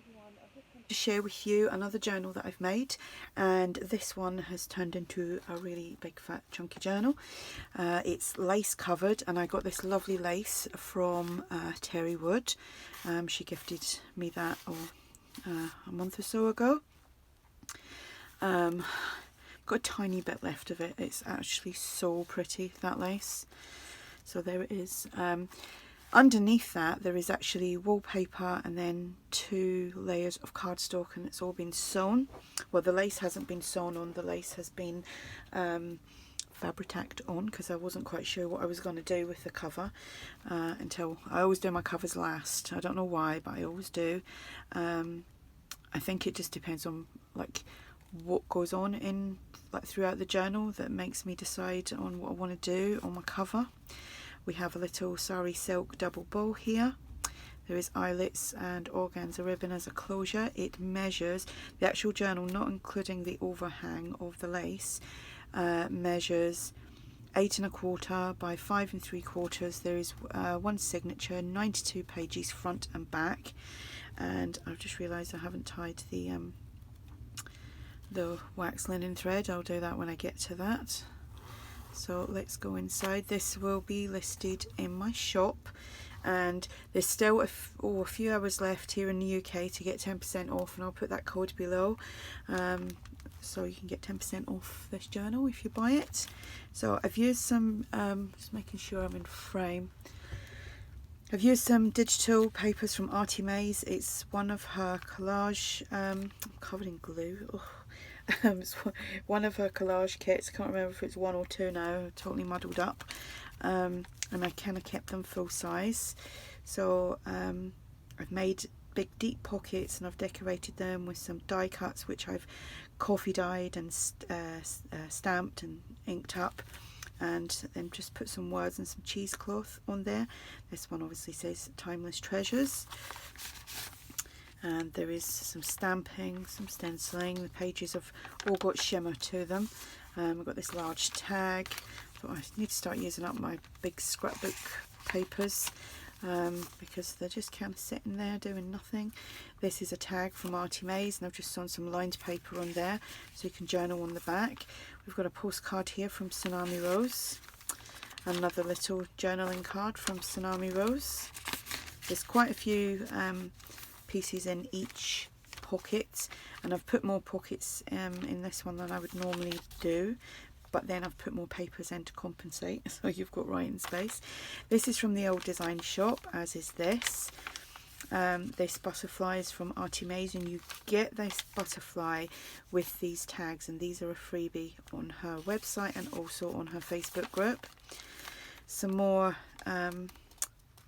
everyone, I've just come to share with you another journal that I've made, and this one has turned into a really big fat chunky journal. It's lace covered, and I got this lovely lace from Terri Wood. She gifted me that a month or so ago. Got a tiny bit left of it. It's actually so pretty, that lace. So there it is. Underneath that there is actually wallpaper and then 2 layers of cardstock, and it's all been sewn. Well, the lace hasn't been sewn on, the lace has been Fabri-tacked on, because I wasn't quite sure what I was going to do with the cover until I always do my covers last. I don't know why, but I always do. I think it just depends on like what goes on in throughout the journal that makes me decide on what I want to do on my cover. We have a little sari silk double bow here. There is eyelets and organza ribbon as a closure. It measures, the actual journal, not including the overhang of the lace, measures 8 1/4 by 5 3/4. There is one signature, 92 pages front and back. And I've just realised I haven't tied the wax linen thread. I'll do that when I get to that. So let's go inside. This will be listed in my shop, and there's still a few hours left here in the UK to get 10% off, and I'll put that code below, so you can get 10% off this journal if you buy it. So I've used some, just making sure I'm in frame, I've used some digital papers from ARTYmaze. It's one of her collage, I'm covered in glue. Ugh. It's one of her collage kits. I can't remember if it's 1 or 2 now, totally muddled up, and I kind of kept them full size. So I've made big deep pockets, and I've decorated them with some die cuts which I've coffee dyed and stamped and inked up, and then just put some words and some cheesecloth on there. This one obviously says Timeless Treasures. And there is some stamping, some stenciling. The pages have all got shimmer to them. I've got this large tag. Thought I need to start using up my big scrapbook papers because they're just kind of sitting there doing nothing. This is a tag from ARTYmaze, and I've just sewn some lined paper on there so you can journal on the back. We've got a postcard here from Tsunami Rose. Another little journaling card from Tsunami Rose. There's quite a few pieces in each pocket, and I've put more pockets in this one than I would normally do, but then I've put more papers in to compensate, so you've got writing space. This is from the old design shop, as is this. This butterfly is from ARTYmaze, and you get this butterfly with these tags, and these are a freebie on her website and also on her Facebook group. Some more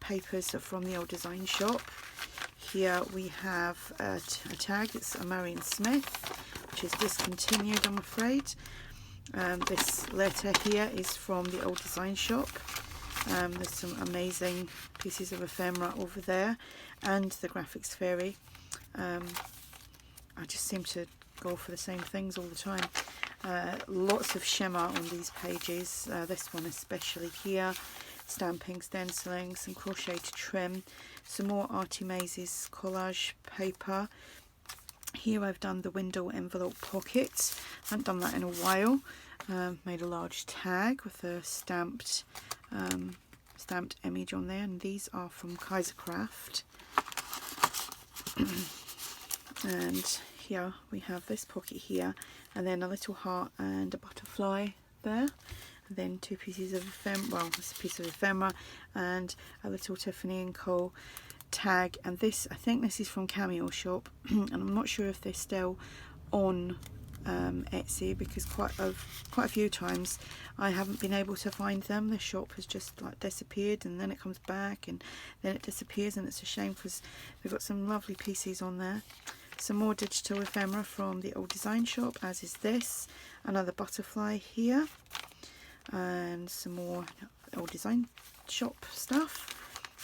papers from the old design shop. Here we have a tag. It's a Marion Smith, which is discontinued, I'm afraid. This letter here is from the old design shop. There's some amazing pieces of ephemera over there, and the graphics fairy. I just seem to go for the same things all the time. Lots of shimmer on these pages. This one especially here. Stamping, stenciling, some crocheted trim, some more ARTYmaze's collage paper. Here I've done the window envelope pockets. I haven't done that in a while. Made a large tag with a stamped image on there, and these are from Kaisercraft. And here we have this pocket here, and then a little heart and a butterfly there. And then 2 pieces of ephemera, well, this piece of ephemera and a little Tiffany & Co. tag. And this, I think this is from Cameo Shop, and I'm not sure if they're still on Etsy, because quite a few times I haven't been able to find them. The shop has just like disappeared, and then it comes back, and then it disappears, and it's a shame because they've got some lovely pieces on there. Some more digital ephemera from the old design shop, as is this. Another butterfly here. And some more old design shop stuff.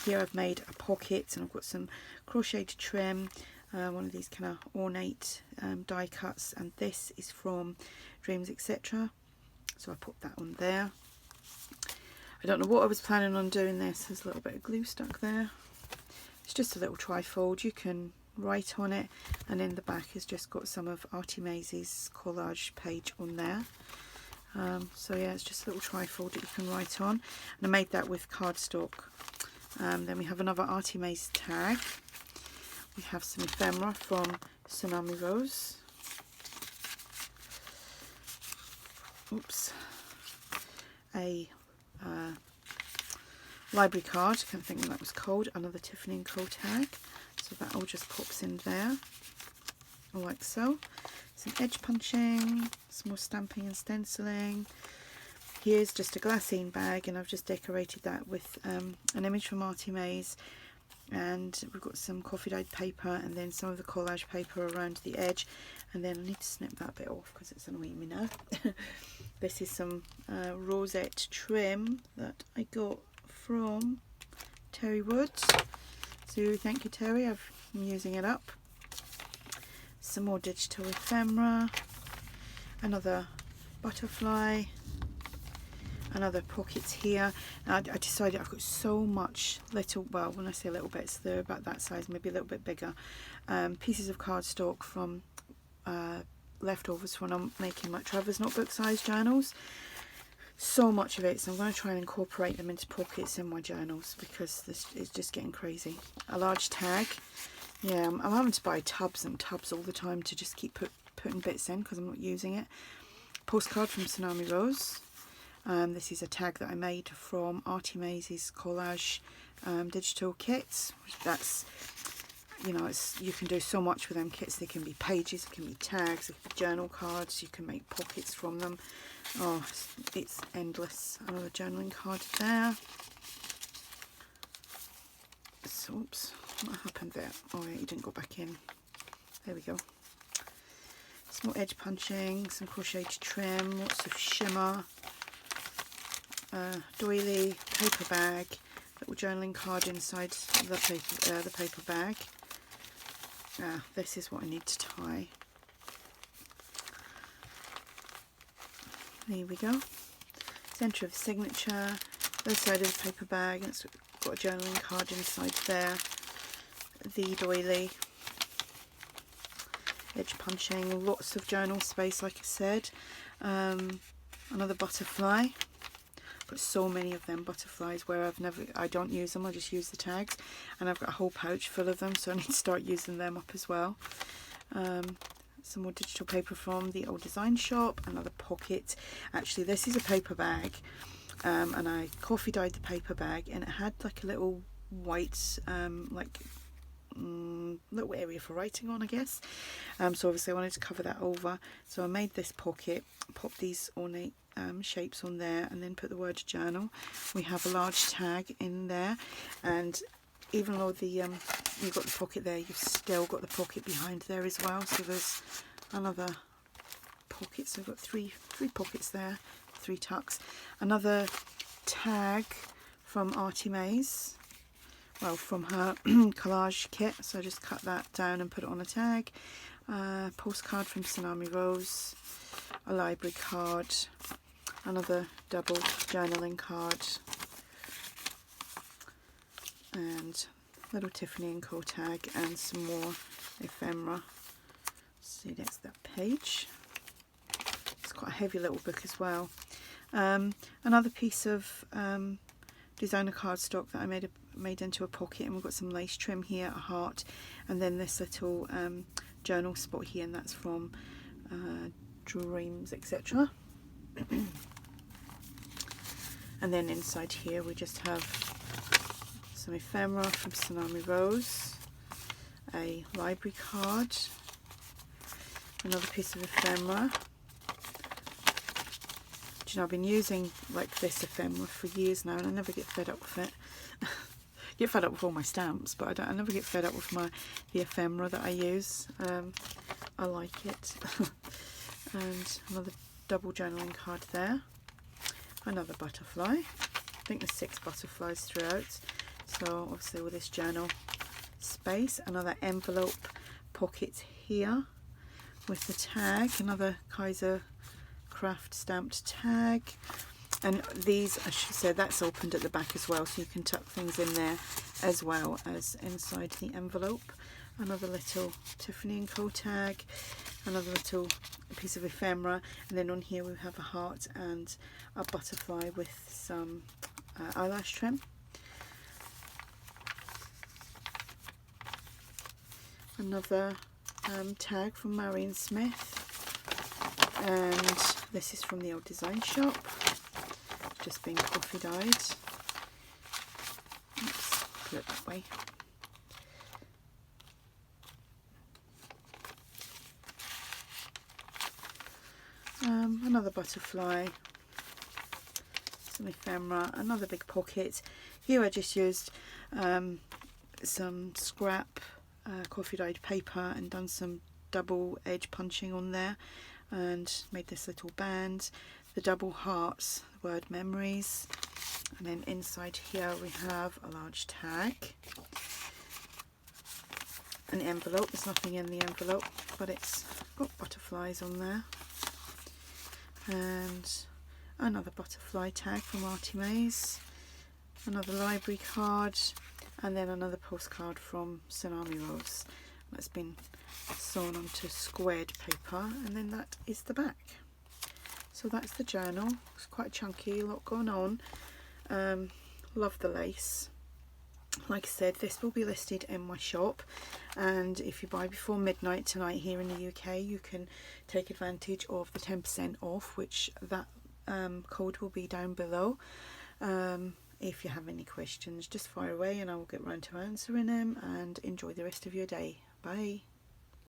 Here I've made a pocket, and I've got some crocheted trim, one of these kind of ornate die cuts, and this is from Dreams Etc. So I put that on there. I don't know what I was planning on doing this. There's a little bit of glue stuck there. It's just a little trifold. You can write on it, and in the back has just got some of ARTYmaze's collage page on there. So yeah, it's just a little trifold that you can write on, and I made that with cardstock. Then we have another ARTYmaze tag. We have some ephemera from Tsunami Rose. Oops. A library card, I can't think what that was called. Another Tiffany & Co tag. So that all just pops in there, like so. Some edge punching, some more stamping and stenciling. Here's just a glassine bag, and I've just decorated that with an image from ARTYmaze, and we've got some coffee dyed paper and then some of the collage paper around the edge, and then I need to snip that bit off because it's annoying me now. This is some rosette trim that I got from Terri Woods, so thank you Terri, I'm using it up. Some more digital ephemera, another butterfly, another pockets here. Now I decided I've got so much little, well when I say little bits, they're about that size, maybe a little bit bigger, pieces of cardstock from leftovers when I'm making like Traveler's Notebook size journals. So much of it, so I'm going to try and incorporate them into pockets in my journals because this is just getting crazy. A large tag. Yeah, I'm having to buy tubs and tubs all the time to just keep putting bits in because I'm not using it. Postcard from Tsunami Rose. This is a tag that I made from ARTYmaze's collage digital kits. That's, you know, you can do so much with them kits. They can be pages, it can be tags, it can be journal cards, you can make pockets from them. Oh, it's endless. Another journaling card there. So, oops, what happened there? Oh yeah, you didn't go back in. There we go. Some more edge punching, some crocheted trim, lots of shimmer, doily, paper bag, little journaling card inside the paper bag. This is what I need to tie. There we go. Centre of signature, the side of the paper bag, and it's got a journaling card inside there. The doily, edge punching, lots of journal space like I said. Another butterfly. Got so many of them butterflies where I don't use them, I just use the tags, and I've got a whole pouch full of them, so I need to start using them up as well. Some more digital paper from the Old Design Shop, another pocket. Actually this is a paper bag, and I coffee dyed the paper bag, and it had like a little white little area for writing on, I guess. So obviously I wanted to cover that over, so I made this pocket, popped these ornate shapes on there, and then put the word journal. We have a large tag in there, and even though you've got the pocket there, you've still got the pocket behind there as well, so there's another pocket. So I've got three pockets there, 3 tucks. Another tag from ARTYmaze, well, from her collage kit, so I just cut that down and put it on a tag. Postcard from Tsunami Rose, a library card, another double journaling card, and little Tiffany & Co tag, and some more ephemera. See, that's that page. It's quite a heavy little book as well. Another piece of designer cardstock that I made into a pocket, and we've got some lace trim here, a heart, and then this little journal spot here, and that's from Dreams, etc. And then inside here we just have some ephemera from Tsunami Rose, a library card, another piece of ephemera. Do you know, I've been using like this ephemera for years now, and I never get fed up with it. Get fed up with all my stamps, but I never get fed up with the ephemera that I use. I like it. And another double journaling card there. Another butterfly. I think there's 6 butterflies throughout. So obviously with this journal space, another envelope pocket here with the tag, another Kaiser Craft stamped tag, and these, I should say, that's opened at the back as well, so you can tuck things in there as well as inside the envelope. another little Tiffany & Co tag, another little piece of ephemera, and then on here we have a heart and a butterfly with some eyelash trim. Another tag from Marion Smith, and this is from the old design shop, just being coffee dyed. Oops, put it that way. Another butterfly, some ephemera, another big pocket. Here I just used some scrap coffee dyed paper and done some double edge punching on there and made this little band. The double hearts, the word memories, and then inside here we have a large tag, an envelope. There's nothing in the envelope, but it's got butterflies on there, and another butterfly tag from ARTYmaze, another library card, and then another postcard from Tsunami Rose that's been sewn onto squared paper, and then that is the back. So that's the journal. It's quite chunky, a lot going on. Love the lace. Like I said, this will be listed in my shop, and if you buy before midnight tonight here in the UK, you can take advantage of the 10% off, which that code will be down below. If you have any questions, just fire away and I will get round to answering them, and enjoy the rest of your day. Bye.